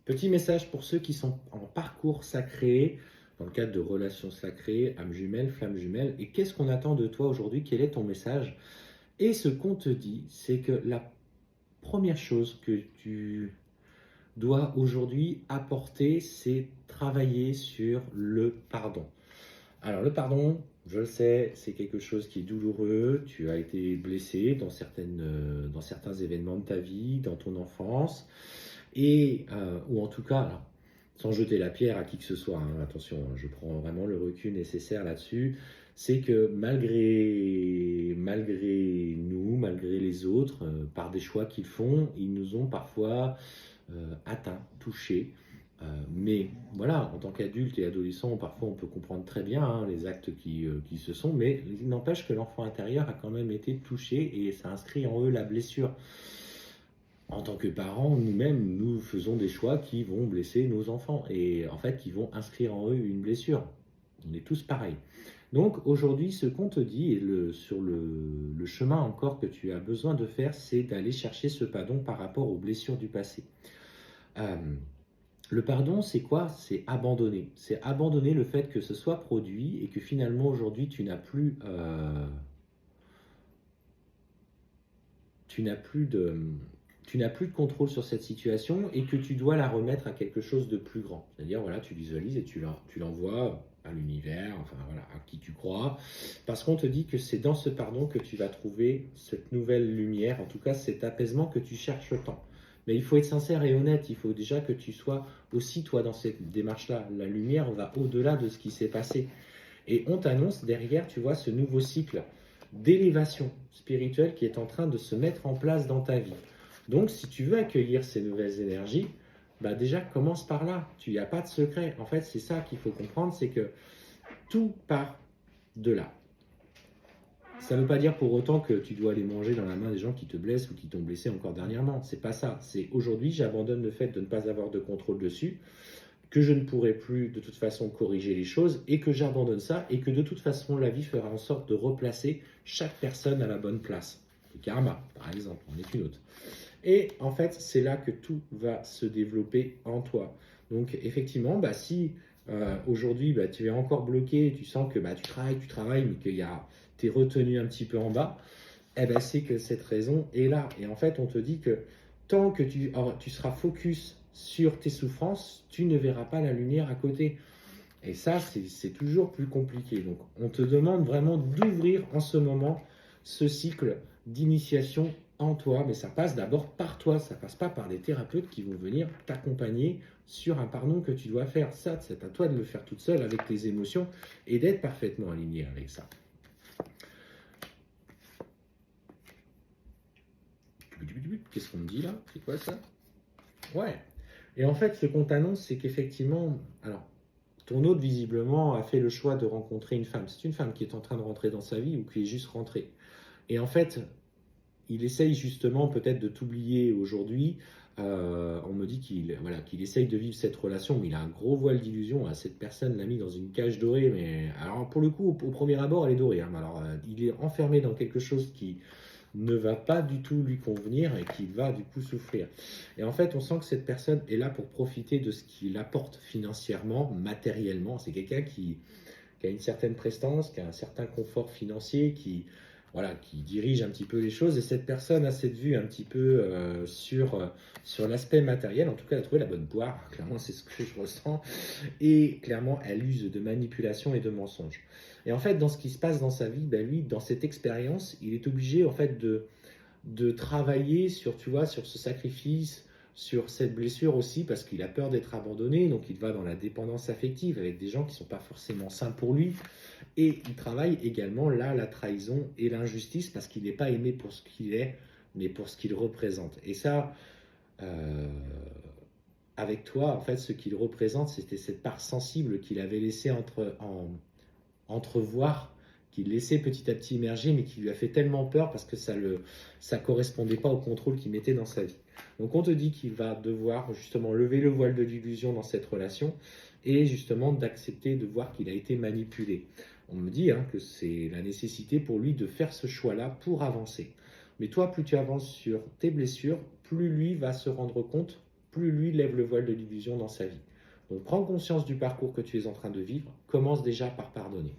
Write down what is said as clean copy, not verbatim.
Petit message pour ceux qui sont en parcours sacré, dans le cadre de relations sacrées, âme jumelle, flamme jumelle. Et qu'est-ce qu'on attend de toi aujourd'hui? Quel est ton message? Et ce qu'on te dit, c'est que la première chose que tu dois aujourd'hui apporter, c'est travailler sur le pardon. Alors le pardon, je le sais, c'est quelque chose qui est douloureux. Tu as été blessé dans certains événements de ta vie, dans ton enfance, ou en tout cas, alors, sans jeter la pierre à qui que ce soit, hein, attention, hein, je prends vraiment le recul nécessaire là-dessus, c'est que malgré nous, malgré les autres, par des choix qu'ils font, ils nous ont parfois atteints, touchés. Mais voilà, en tant qu'adulte et adolescent, parfois on peut comprendre très bien hein, les actes qui se sont, mais il n'empêche que l'enfant intérieur a quand même été touché et ça inscrit en eux la blessure. En tant que parents, nous-mêmes, nous faisons des choix qui vont blesser nos enfants et en fait qui vont inscrire en eux une blessure. On est tous pareils. Donc aujourd'hui, ce qu'on te dit et sur le chemin encore que tu as besoin de faire, c'est d'aller chercher ce pardon par rapport aux blessures du passé. Euh, le pardon, c'est quoi? C'est abandonner. C'est abandonner le fait que ce soit produit et que finalement aujourd'hui tu n'as plus de, tu n'as plus de contrôle sur cette situation et que tu dois la remettre à quelque chose de plus grand. C'est-à-dire, voilà, tu visualises et tu l'envoies à l'univers, enfin voilà, à qui tu crois, parce qu'on te dit que c'est dans ce pardon que tu vas trouver cette nouvelle lumière, en tout cas cet apaisement que tu cherches tant. Mais il faut être sincère et honnête, il faut déjà que tu sois aussi toi dans cette démarche-là. La lumière va au-delà de ce qui s'est passé. Et on t'annonce derrière, tu vois, ce nouveau cycle d'élévation spirituelle qui est en train de se mettre en place dans ta vie. Donc, si tu veux accueillir ces nouvelles énergies, bah déjà, commence par là. Il n'y a pas de secret. En fait, c'est ça qu'il faut comprendre, c'est que tout part de là. Ça ne veut pas dire pour autant que tu dois aller manger dans la main des gens qui te blessent ou qui t'ont blessé encore dernièrement. C'est pas ça. C'est aujourd'hui, j'abandonne le fait de ne pas avoir de contrôle dessus, que je ne pourrai plus de toute façon corriger les choses et que j'abandonne ça et que de toute façon la vie fera en sorte de replacer chaque personne à la bonne place. Le karma, par exemple, en est une autre. Et en fait, c'est là que tout va se développer en toi. Donc effectivement, bah, si aujourd'hui bah, tu es encore bloqué, tu sens que bah, tu travailles, mais que tu es retenu un petit peu en bas, eh ben, c'est que cette raison est là. Et en fait, on te dit que tant que tu seras focus sur tes souffrances, tu ne verras pas la lumière à côté. Et ça, c'est toujours plus compliqué. Donc, on te demande vraiment d'ouvrir en ce moment ce cycle d'initiation en toi. Mais ça passe d'abord par toi. Ça passe pas par des thérapeutes qui vont venir t'accompagner sur un pardon que tu dois faire. Ça, c'est à toi de le faire toute seule avec tes émotions et d'être parfaitement aligné avec ça. Qu'est-ce qu'on me dit là? C'est quoi ça? Ouais. Et en fait, ce qu'on t'annonce, c'est qu'effectivement, alors, ton hôte, visiblement, a fait le choix de rencontrer une femme. C'est une femme qui est en train de rentrer dans sa vie ou qui est juste rentrée. Et en fait, il essaye justement peut-être de t'oublier aujourd'hui. On me dit qu'il essaye de vivre cette relation, mais il a un gros voile d'illusion. Cette personne l'a mis dans une cage dorée, mais alors pour le coup, au premier abord, elle est dorée. Hein, mais alors, il est enfermé dans quelque chose qui ne va pas du tout lui convenir et qui va du coup souffrir. Et en fait, on sent que cette personne est là pour profiter de ce qu'il apporte financièrement, matériellement. C'est quelqu'un qui a une certaine prestance, qui a un certain confort financier, qui dirige un petit peu les choses. Et cette personne a cette vue un petit peu sur l'aspect matériel. En tout cas, elle a trouvé la bonne poire. Clairement, c'est ce que je ressens. Et clairement, elle use de manipulation et de mensonges. Et en fait, dans ce qui se passe dans sa vie, ben lui, dans cette expérience, il est obligé en fait de travailler sur, tu vois, sur ce sacrifice, sur cette blessure aussi, parce qu'il a peur d'être abandonné, donc il va dans la dépendance affective avec des gens qui ne sont pas forcément sains pour lui, et il travaille également là la trahison et l'injustice, parce qu'il n'est pas aimé pour ce qu'il est, mais pour ce qu'il représente. Et ça, euh, avec toi, en fait, ce qu'il représente, c'était cette part sensible qu'il avait laissé entrevoir, qu'il laissait petit à petit émerger, mais qui lui a fait tellement peur parce que ça correspondait pas au contrôle qu'il mettait dans sa vie. Donc on te dit qu'il va devoir justement lever le voile de l'illusion dans cette relation et justement d'accepter de voir qu'il a été manipulé. On me dit hein, que c'est la nécessité pour lui de faire ce choix-là pour avancer. Mais toi, plus tu avances sur tes blessures, plus lui va se rendre compte plus lui lève le voile de l'illusion dans sa vie. Donc prends conscience du parcours que tu es en train de vivre, commence déjà par pardonner.